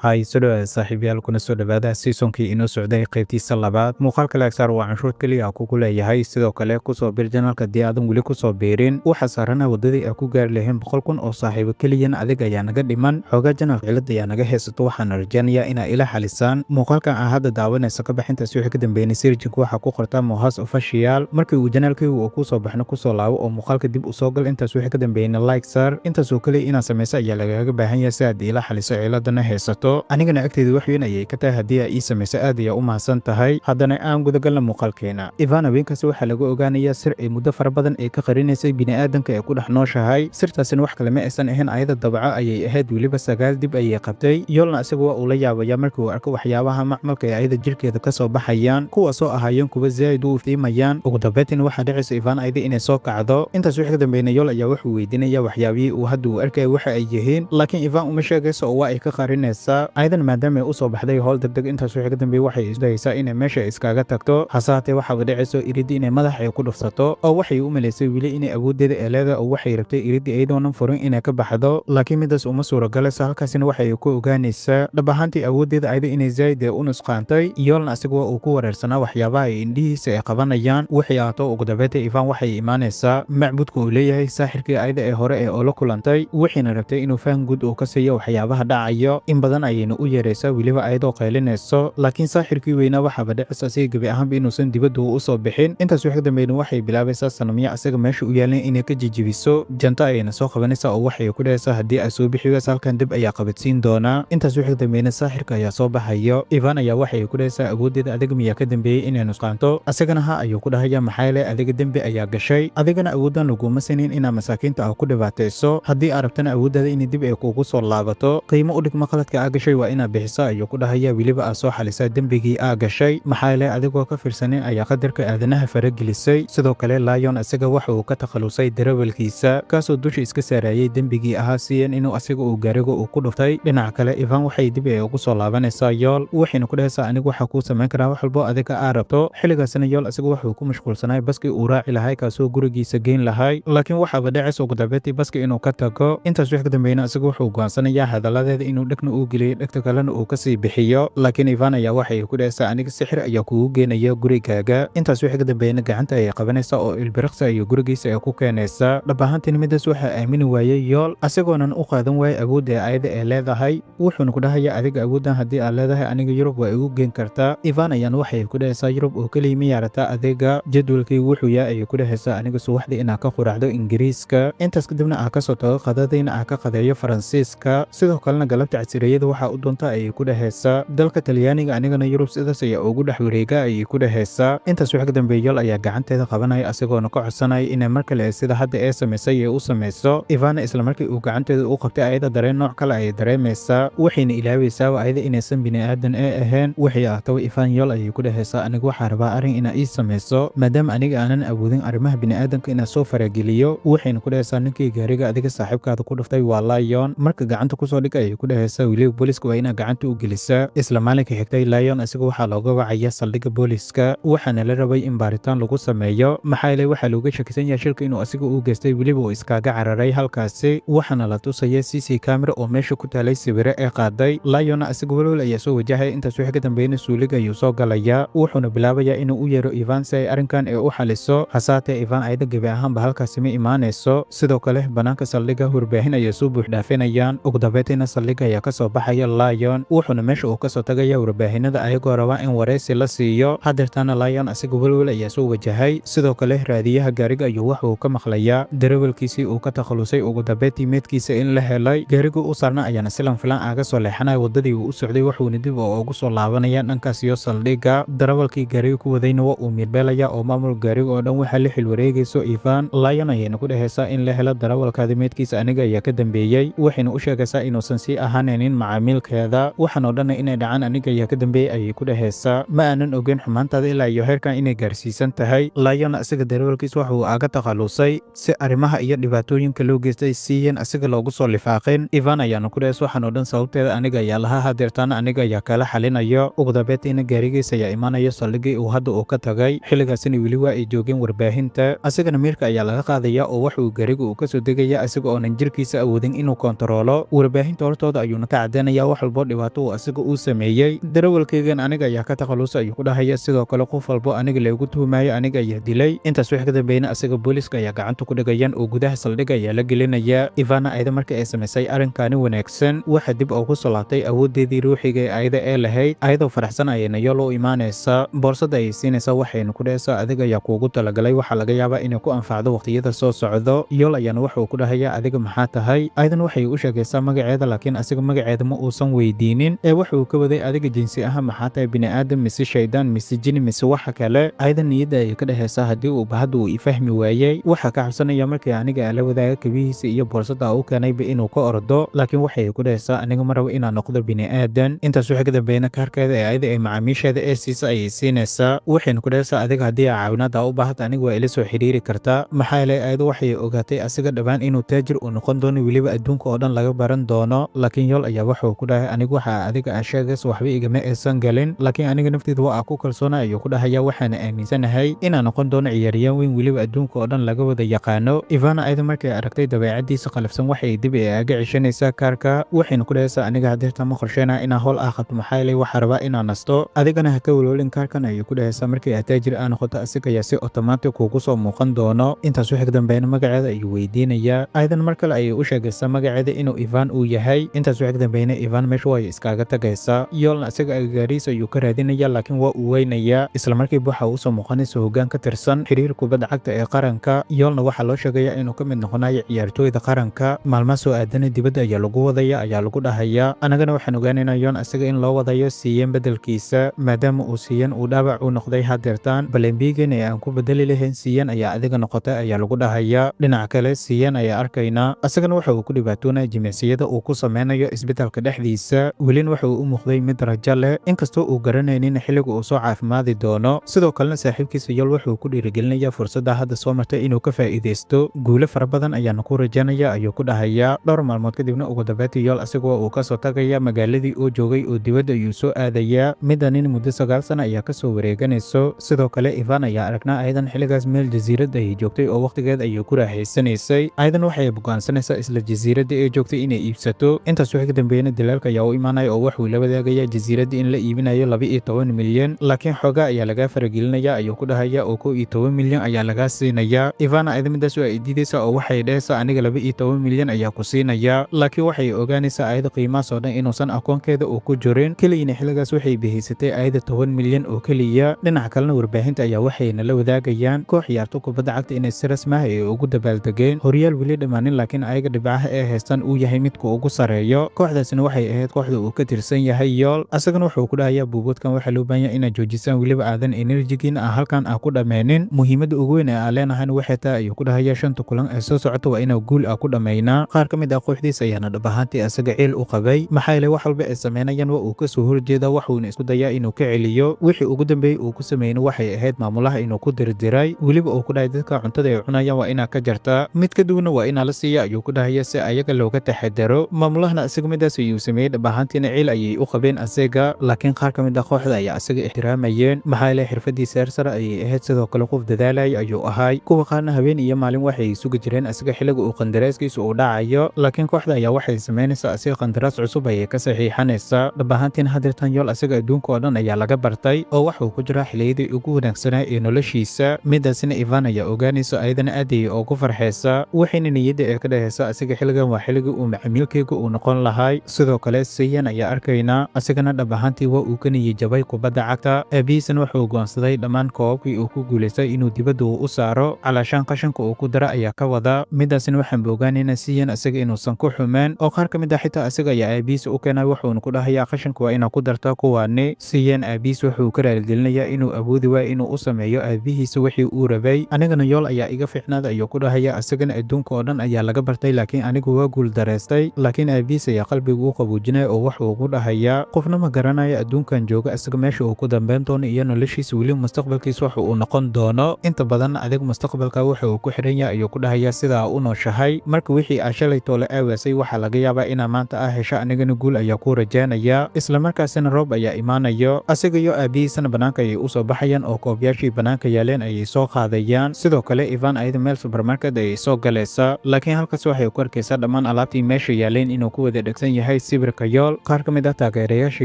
Hay soo dhawaada saaxiibayaal kuna soo dhawaada seasonkii inoo socday qaybtiisa labaad. Muuqaalka Lexar waa canshuur kaliya ah ku leeyahay sidoo kale ku soo bir janaalka haddii aadan weli ku soo biirin. Waxa saarana wadadii ay ku gaari lahayn 100,000 oo saaxiibo kaliyan adig ayaa naga dhiman. Xoogaa janaalka cilada ayaa naga haysato waxaan rajaynayaa inaa ila xalisaan. Muuqaalkan aan hadda daawanaysa ka bixintaasi wixii ka dambeeyay sirjinku waxa ku qorta Mohas official. Markii uu janaalkii uu ku soo baxno ku soo laabo oo muuqaalka dib u soo gal intaas wixii ka dambeeyay like sar. Intaas oo kaliya inaa sameeysa ayaa lagaga baahan yahay si aad ila xaliso ciladana haysato. anigana agteedu wax weyn ayay ka tahay haddii ay ii samayso aad ayaa u mahadsan tahay. haddana aan gudagalna muuqaalkeena. Ivana haweenkaasi waxaa lagu ogaanayaa sir ay muddo fara badan ay ka qarinaysay bini'aadanka ee ku dhex nooshahay. sirtaasina wax kale ma aysan ahayn ayada dabca ayay ahayd weliba 9 dib ayay qabtay. yoolna isagu waa uu la yaabaya markii uu arko waxyaabaha macmalka ee ayada jirkeeda ka soo baxayaan kuwaasoo ahaayeen kuwa zaa'id u iftiimayaan. ugu dambeyntiina waxaa dhacaysa Ivana ayada inay soo kacdo. intaas wixii ka dambeeyna yool ayaa wuxuu weydiinaya waxyaabihii uu hadda uu arkay waxa ay yihiin laakiin Ivana uma sheegayso oo waa ay ka qarinaysaa. maadaama ay u soo baxday howl degdeg intaas wixii ka dambeeyay waxay isdayaysaa inay meesha iskaga tagto hasaatee waxaa dhacayso iridii inay madax ay ku dhufsato oo waxay u maleysay wili inay awoodeeda ee leedahay oo waxay rabtay iridii iyadoonan furin inay ka baxdo laakiin midaas uma suuragalayso halkaasina waxay ku ogaanaysaa dhab ahaantii awoodeeda ayada inay zaa'id u nusqaantay yoolna asigoo uu ku wareersanaa waxyaabaha ay indhihiisa ay qabanayaan wixii ahaato ugu dambeyntii Ivan waxay imaanaysaa macbudka uu leeyahay saaxirkii ayada ee hore ee oo la kulantay wixiina rabtay inuu faham guud uu ka siiyo waxyaabaha dhacayo in badan ayayna u yeeraysaa weliba ayadoo qaylinayso laakiin saaxirkii weynaa waxaaba dhacaysa asiga gebi ahaanba inuusan dibadda u soo bixin intaas wixii ka dambeeyna waxay bilaabaysaa sanamyo asaga meesha u yaaleen inay ka jijibiso janta ayayna soo qabanaysaa oo waxay ku dhahaysaa haddii ay soo bixi waysa halkan dib ayaa qabadsiin doonaa intaas wixii ka dambeeyna saaxirka ayaa soo baxayo Ivan ayaa waxay ku dhahaysaa awoodeeda adiga miyaa ka dambeeyey inay nusqaanto asagana ha ayuu ku dhahaya maxaa yeelay adiga dembi ayaa gashay adigana awooddan laguma sanin inaa masaakiinta ah ku dhibaatayso haddii aad rabtana awooddaada inay dib ay kuugu soo laabato qiimo u dhigma qaladka aa gashay waa inaad bixiso ayuu ku dhahaya weliba aad soo xalisaa dembigii aa gashay maxaa yeelay adigoo ka fiirsanin ayaa qadarka aadanaha faragelisay sidoo kale Lion isaga waxa uu ka takhalusay darawalkiisa kaasoo dusha iska saarayay dembigii ahaa siyan inuu asiga uu gaariga uu ku dhuftay dhinaca kale Ivan waxay dib ay ugu soo laabanaysaa yool waxayna ku dhahaysaa anigu waxa kuu samayn karaa wax walbo adiga aa rabto xilligaasina yool isaga wuxuu ku mashquulsanay baskii uu raaci lahay kaasoo gurigiisa geyn lahay laakiin waxaaba dhacaysa ugu dambeyntii baski inuu ka tago intaas wix ka dambeeyna isaga wuxuu go'aansanayaa hadaladeeda inuu dhegna uu geliyo dhegta kalena uu kasii bixiyo laakiin Ivan ayaa waxay ku dhahaysaa aniga sixir ayaa kugu geenaya gurigaaga intaas wixii ka dambeeyna gacanta ay qabanaysaa oo ilbiriqsi iyo gurigiisa ay ku keenaysaa dhab ahaantii midaas waxa aamini waayay yool asagoonan u qaadan waayay awoodda ayada ee leedahay wuxuuna ku dhahayaa adiga awooddan haddii aad leedahay aniga Yurub waa igu geen kartaa Ivan ayaan waxay ku dhahaysaa Yurub oo kaliya ma yaarataa adiga jadwalkii wuxuu yahay ay ku dhahaysaa aniga subaxdii inaa ka quraacdo Ingiriiska intaas kadibna aa ka soo tago qadadayna aa ka qadeeyo Faransiiska sidoo kalena galabta casiriyada waxa u doonta ay ku dhahaysaa dalka Talyaaniga anigana Yurub sidaas ayaa ugu dhex wareega ay ku dhahaysaa intaas wixii ka dambeeyay yool ayaa gacanteeda qabanaya asagoona ka codsanaya inay mar kale sida hadda ee samaysay u samayso Ivana isla markii uu gacanteeda u qabtay ayada dareen nooc kale ay dareemaysaa waxayna ilaabaysaa ayada inaysan bini'aadan ee ahayn wixii ahtaw Ivan yool ayay ku dhahaysaa aniga waxaa rabaa arrin inaa ii samayso maadaama aniga aanan awoodin arrimaha bini'aadanka inaa soo farageliyo waxayna ku dhahaysaa ninkii gaariga adiga saaxiibkaada ku dhuftay waa Lion marka gacanta ku soo dhig ayay ku dhahaysaa weliba booliska waa inaa gacanta u gelisaa isla maalinka xigtay Lion isaga waxaa looga wacaya saldhigga booliska waxaana la rabay in baaritaan lagu sameeyo maxaa yeelay waxaa looga shakisan yahay shilka inuu asiga u geystay weliba uu iskaga cararay halkaasi waxaana la tusaya CC camera oo meesha ku taalay sawiro ee qaaday Lion asiga walwal ayaa soo wajahaya intaas wixii ka dambeeyna suuliga ayuu soo galayaa wuxuuna bilaabayaa inuu u yeero Ivan si ay arrinkan ay u xaliso hasaatee Ivan ayada gebi ahaanba halkaasi ma imaanayso sidoo kale banaanka saldhigga warbaahin ayaa soo buux dhaafinayaan ugu dambeyntiina saldhigga ayaa kasoo baxaya Lion wuxuuna meesha uu kasoo tagaya warbaahinada ayagoo rabaa in wareysi la siiyo hadeertaana Lion asiga walwal ayaa soo wajahay sidoo kale raadiyaha gaariga ayuu wax uu ka maqlayaa darawalkiisii uu ka takhalusay ugu dambeyntii meedkiisa in la helay gaariga u saarna ayaana silan filan aaga soo leexanaya wadadii uu u socday wuxuuna dib ugu soo laabanaya dhankaas iyo saldhigga darawalkii gaariga ku wadayna waa uu miirbeelaya oo maamul gaariga oo dhan waxaa la xil wareegayso Ivan Lion ayayna ku dhahaysaa in la helo darawalkaada meedkiisa aniga ayaa ka dambeeyey waxayna u sheegaysaa inuusan sii ahaanaynin macaamiilkeeda waxaan oo dhan inay dhacaan aniga ayaa ka dambeeyey ayay ku dhahaysaa ma aanan ogeyn xumaantaada ilaa iyo heerkan inay gaarsiisan tahay Lion asiga darawalkiisa waxa uu aaga takhalusay si arrimaha iyo dhibaatooyinka loo geystay siiyeen asiga loogu soo lifaaqeen Ivan ayaana ku dhahaysa waxaan oo dhan sababteeda aniga ayaa lahaa hadeertaana aniga ayaa kala xalinayo ugu dambeyntiina gaarigiisa ayaa imaanaya saldhiggii uu hadda uu ka tagay xilligaasina weli waa ay joogeen warbaahinta asigana miirka ayaa laga qaadaya oo wax uu gaariga uu kasoo degaya asiga oonan jirkiisa awoodin inuu kontaroolo warbaahinta hortooda ayuuna ka caddaynaya qaadanayaa wax walbo dhibaato uu asiga uu sameeyey. darawalkaygan aniga ayaa ka takhalusa ayuu ku dhahaya, sidoo kale qof walbo aniga lagu tuhmaayo aniga ayaa dilay. intaas wixii ka dambeeyna asiga booliska ayaa gacanta ku dhigayaan oo gudaha saldhigga ayaa la gelinaya. Ivana ayada markii ay samaysay arrinkaani wanaagsan waxa dib ugu soo laabtay awoodeedii ruuxiga ee ayada ee lahayd. ayadoo faraxsan ayayna yool u imaanaysa, boorsada ayay siinaysaa, waxayna ku dhahaysaa adiga ayaa kuugu talagalay, waxaa laga yaabaa inay ku anfacdo waqtiyada soo socdo. yool ayaana wuxuu ku dhahayaa adiga maxaa tahay. ayadan waxay u sheegaysaa magaceeda, laakiin asiga magaceeda ma uusan weydiinin ee wuxuu ka waday adiga jinsi ahaan maxaa tahay, bini'aadam mise shaydaan mise jini mise waxa kale. ayadan niyadda ayay ka dhahaysaa haddii uu bahadda uu ifahmi waayey waxaa ka cabsanaya markii aniga aan la wadaaga kabihiisa iyo boorsada u keenayba inuu ka ordo, laakiin waxay ku dhahaysaa aniga ma rabo inaan noqdo bini'aadan. intaas wixii ka dambeeyna kaarkeeda ee ayada ee macaamiisheeda ee siisa ayay siinaysaa, waxayna ku dhahaysaa adiga haddii aa caawinaada u baahata aniga waa ila soo xiriiri kartaa. maxaa yeelay ayadu waxay ogaatay asiga dhabaan inuu taajir uu noqon doono, weliba adduunka oo dhan laga baran doono. laakiin yool ayaa wuxuu ku dhahay aniga waxa adiga aa sheegaysa waxba igama aysan galin, laakiin aniga nafteeda waa aa ku kalsoona ayuu ku dhahaya, waxaana aaminsanahay inaan noqon doono ciyaariyaan weyn weliba adduunka oo dhan laga wada yaqaano. Ivana ayada markay aragtay dabeecadiisa qalafsan waxay dib aga ceshanaysaa kaarka, waxayna ku dhahaysaa aniga hadeerta ma qorsheynaa inaa howl aa qabto, maxaa yeelay waxaa rabaa inaan nasto, adigana ha ka walwalin kaarkan ayuu ku dhahaysaa markii aad taajir aa noqoto asiga ayaa si otomaatig kuugu soo muuqan doono. intaas wixii ka dambeeyna magaceeda ayuu weydiinayaa. ayadan mar kale ayay u sheegaysaa magaceeda inuu Ivan uu yahay. intaas wixii ka dambeeyna Ivan meesha way iskaaga tagaysaa. yoolna asiga agagaariisa ayuu ka raadinaya, laakiin waa uu weynayaa. isla markiiba waxa uu soo muuqanaysa hoggaan ka tirsan xiriir kubadda cagta ee qaranka. yoolna waxaa loo sheegayaa inuu ka mid noqonayo ciyaartooyda qaranka. maalmaha soo aadana dibadda ayaa lagu wadaya ayaa lagu dhahayaa. annagana waxaan ogaanaynaa yoon asiga in loo wadayo siiyeen bedelkiisa, maadaama uu siiyeen uu dhaawac u noqday hadeertaan balembigan ee aan ku bedeli lahayn siiyeen ayaa adiga noqotay ayaa lagu dhahayaa. dhinaca kale siiyeen ayaa arkaynaa asagana waxa uu ku dhibaatoonaya jimicsiyada uu ku sameynayo isbitaalka dhexdiisa. welina waxa uu u muuqday mid rajo leh inkastoo uu garanaynin xilliga uu soo caafimaadi doono. sidoo kalena saaxiibkiisa yool wuxuu ku dhiirigelinaya fursadda hadda soo martay inuu ka faa'iidaysto. guulo fara badan ayaana ku rajaynaya ayuu ku dhahayaa. dhowr maalmood kadibna ugu dambeyntii yool asagoo uu ka soo tagaya magaaladii uu joogay oo dibadda ayuu soo aadayaa. midanin muddo 9 sano ayaa ka soo wareeganayso. sidoo kale Ivan ayaa aragnaa ayadan xilligaas meel jasiirad ay joogtay oo waqtigeed ayuu ku raaxaysanaysay. ayadan waxay go'aansanaysaa isla jasiiradda ay joogtay inay iibsato. intaas wixii ka dambeeyna dalaalka ayaa u imaanaya oo wuxuu la wadaagaya jasiiradda in la iibinayo 12 milyan, laakiin xoogaa ayaa laga faragelinaya ayuu ku dhahaya oo 11 milyan ayaa laga siinaya. Ivana ayada midaas ay diidaysaa oo waxay dhahaysaa aniga 12 milyan ayaa ku siinaya, laakiin waxay ogaanaysaa ayada qiimahaas oo dhan inuusan akoonkeeda uu ku jirin. keliyana xilligaas waxay bixiysatay ayada 10 milyan oo keliya. dhinaca kalena warbaahinta ayaa waxayna la wadaagayaan koox ciyaarto kubadda cagta inay si rasmi ah ay ugu dabaaldegeen horyaal weli dhammaanin, laakiin ayaga dhibcaha ee haystaan uu yahay midka ugu sareeyo. kooxdaasina waxay ahayd kooxda uu ka tirsan yahay yool. asagana wuxuu ku dhahayaa buuboodkan waxaa loo baahan yahay inaad joojisaan, weliba aadan enerjigiin ah halkan aa ku dhammeynin. muhiimadda ugu weyn ee aan leenahayna waxay tahay ayuu ku dhahayaa 5 kulan ee soo socota waa inaa guul aa ku dhammaynaa. qaar ka mid ah kooxdiisa ayaana dhab ahaantii asaga ciil u qabay, maxaa yeelay wax walba ay sameynayaan waa uu ka soo horjeeda, waxuuna isku dayaa inuu ka celiyo. wixii ugu dambeeyey uu ku sameeyna waxay ahayd maamulaha inuu ku dirdiray, weliba uu ku dhahay dadka cuntada ay cunayaan waa inaa ka jartaa, mid ka duwana waa inaa la siiya ayuu ku dhahaya si ayaga looga taxadaro. maamulahana asiga midaas ayuu sameeyey, dhab ahaantiina ciil ayay u qabeen asaga, laakiin qaar ka mid ah kooxda ayaa asaga ixtiraamayeen, maxaa yeelay xirfadiisa heer sare ayay ahayd, sidoo kale qof dadaalaya ayuu ahay. kuwa qaarna habeen iyo maalin waxay sugi jireen asaga xilliga uu qandaraaskiisa uu dhacayo, laakiin kooxda ayaa waxay sameynaysaa asiga qandaraas cusub ayay ka saxiixanaysaa. dhab ahaantiina hadeertan yool asaga adduunka oo dhan ayaa laga bartay oo waxuu ku jiraa xilliyadii ugu wanaagsanaa ee noloshiisa. midaasina Ivan ayaa ogaanaysa ayadana aad ayay ugu farxaysa, waxayna niyadda ee ka dhahaysa asiga xilligan waa xilligii uu macmiilkayga uu noqon lahay. sidoo kale siyan ayaa arkaynaa asigana dhab ahaantii waa uu ka niyey jabay kubadda cagta. aabihiisana wuxuu go'aansaday dhammaan koobabkii uu ku guulaystay inuu dibadda uu u saaro, calaashaan qashanka uu ku dara ayaa ka wada. midaasina waxaan ogaanaynaa siyan asaga inuusan ku xumaan, oo qaar ka mid ah xitaa asaga ayaa aabihiisa u keenay, wuxuuna ku dhahayaa qashanka waa inaa ku dartaa kuwaani. siyan aabihiis wuxuu ka raaligelinayaa inuu awoodi waayo inuu u sameeyo aabihiisa wixii uu rabay. anigana yool ayaa iga fiicnaada ayuu ku dhahaya, asagana adduunka oo dhan ayaa laga bartay, laakiin anigu waa guul dareystay. laakiin aabihiis ayaa qalbiga u qaboojinaya oo wuxuu ku dhahayaa qofna ma garanayo adduunkan jooga asaga meesha uu ku dambeyn doono iyo noloshiisa weli mustaqbalkiisa waxa uu noqon doono. inta badan adig mustaqbalka waxa uu ku xiran yahay ayuu ku dhahayaa sidaa u nooshahay. marka wixii aa shalay toole aawaasay waxaa laga yaabaa inaa maanta aa hesho, anigana guul ayaa ku rajaynaya. isla markaasina roob ayaa imaanayo, asaga iyo aabihiisana banaanka ayay u soo baxayaan oo koobyaashii banaanka yaaleen ayay soo qaadayaan. sidoo kale Ivan ayada meel supermarket ayay soo galaysa, laakiin halkaas waxay ku arkaysaa dhammaan alaabtii meesha yaaleen inuu ku wada dhegsan yahay sawirka yool. qaar ka mid ah taageerayaasha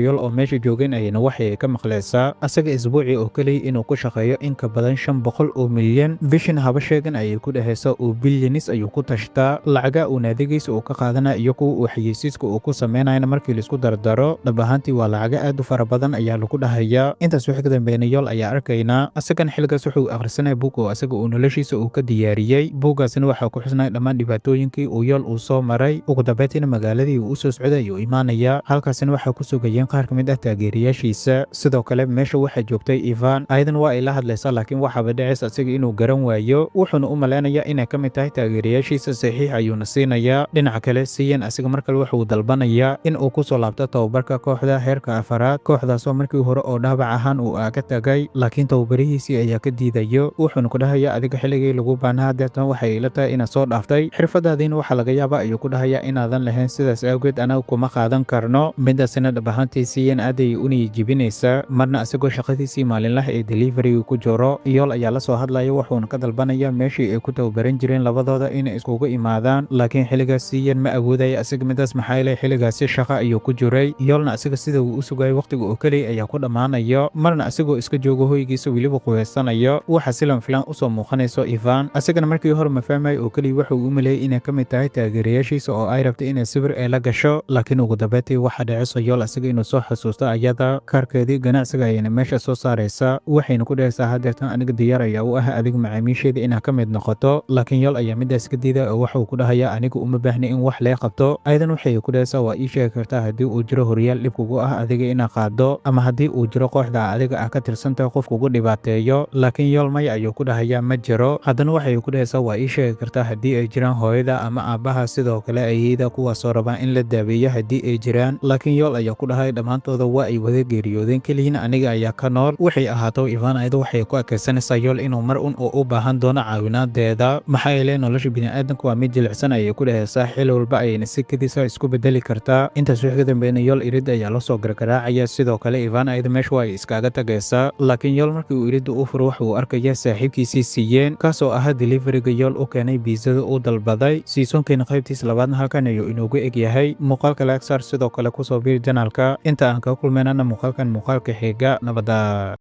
yool oo meesha joogeen ayayna waxay ka maqleysaa asaga isbuucii oo keliya inuu ku shaqeeyo in ka badan 500 oo milyan bishan haba sheegan ayay ku dhahaysa oo bilyanis ayuu ku tashtaa lacaga uu naadigiisa uu ka qaadana iyo kuwa uu xayeysiiska uu ku sameynayna markii la isku dardaro dhab ahaantii waa lacaga aad u fara badan ayaa lagu dhahayaa. intaas wixii ka dambeeyna yool ayaa arkaynaa asagan xilligaas wuxuu akhrisanaya buug oo asaga uu noloshiisa uu ka diyaariyey. buuggaasina waxaa ku xusnay dhammaan dhibaatooyinkii uu yool uu soo maray. ugu dambeyntiina magaaladii uu u soo socday ayuu imaanaya. halkaasina waxaa ku sugayeen qaar ka mid ah taageerayaashiisa. sidoo kale meesha waxaa joogtay ivan ayadan waa ay la hadlaysaa laakiin waxaaba dhacaysa asaga inuu garan waayo wuxuuna u maleynayaa inay ka mid tahay taageerayaashiisa saxiix ayuuna siinayaa. dhinaca kale siyan asiga mar kale wuxuu dalbanayaa in uu kusoo laabto tababarka kooxda heerka afaraad kooxdaasoo markii hore oo dhaabac ahaan uu aaga tagay laakiin tababarihiisii ayaa ka diidayo. wuxuuna ku dhahayaa adiga xilligii lagu baanaha deetan waxay ila tahay inaad soo dhaaftay xirfadaadiina waxaa laga yaabaa ayuu ku dhahayaa inaadan lahayn sidaas awgeed anaga kuma qaadan karno. midaasina dhab ahaantii siyan aad ayay u niyijibinaysaa. marna asagoo shaqadiisii maalinlaha ee deliveriga ku jiro yool ayaa la soo hadlaya wuxuuna ka dalbanaya meeshii ay ku tababaran jireen labadooda inay iskugu imaadaan laakiin xilligaas siyan ma awoodaya asiga midaas maxaa yeelay xilligaasi shaqo ayuu ku jiray. yoolna asiga sida uu u sugayay waqtiga oo keliya ayaa ku dhammaanayo. marna asigoo iska joogo hoygiisa weliba quweysanayo waxa silan filan usoo muuqanayso ivan asagana markii hore ma fahmay oo keliya wuxuu u maleeyay inay ka mid tahay taageerayaashiisa oo ay rabtay inay sawir ay la gasho laakiin ugu dambeyntii waxaa dhacayso yool asiga inuu soo xasuusto ayada kaarkeedii ganacsiga ayayna meesha soo saaraysa waxayna ku dhahaysaa hadeertan aniga diyaar ayaa u ah adiga macaamiisheeda inaa ka mid noqoto laakiin yool ayaa midaas ka diida oo waxuu ku dhahayaa aniga uma baahna in wax lee qabto. ayadan waxay ku dhahaysaa waa ii sheegi kartaa haddii uu jiro horyaal dhib kugu ah adiga inaa qaado ama haddii uu jiro kooxda adiga ah ka tirsantahay qof kugu dhibaateeyo laakiin yool maya ayuu ku dhahayaa ma jiro. haddana waxay ku dhahaysaa waa ii sheegi kartaa haddii ay jiraan hooyada ama aabbaha sidoo kale ayeyda kuwaasoo rabaan in la daaweeyo haddii ay jiraan laakiin yool ayaa ku dhahay dhammaantooda waa ay wada geeriyoodeen kelihiina aniga ayaa ka nool. waxay ahaato ivan ayada waxay ku adkaysanaysaa yool inuu mar un oo u baahan doono caawinaadeeda maxaa yeelay nolosha bini'aadanka waa mid jilicsan ayay ku dhahaysaa xil walba ayayna si kadiisa isku bedeli kartaa. intaas wixii ka dambeeyna yool irid ayaa la soo gargaraacaya sidoo kale ivan ayada meesha waa ay iskaaga tagaysaa laakiin yool markii uu iridda u furo waxa uu arkaya saaxiibkiisii siiyeen kaasoo ahaa deliveriga yool u keenay biisada uu dalbaday. siisoonkeena qaybtiisa labaadna halkan ayuu inoogu eg yahay. muuqaalka laag saar sidoo kale kusoo biir janaalka inta aan kaga kulmaynana muuqaalkan muuqaalka xiga nabada.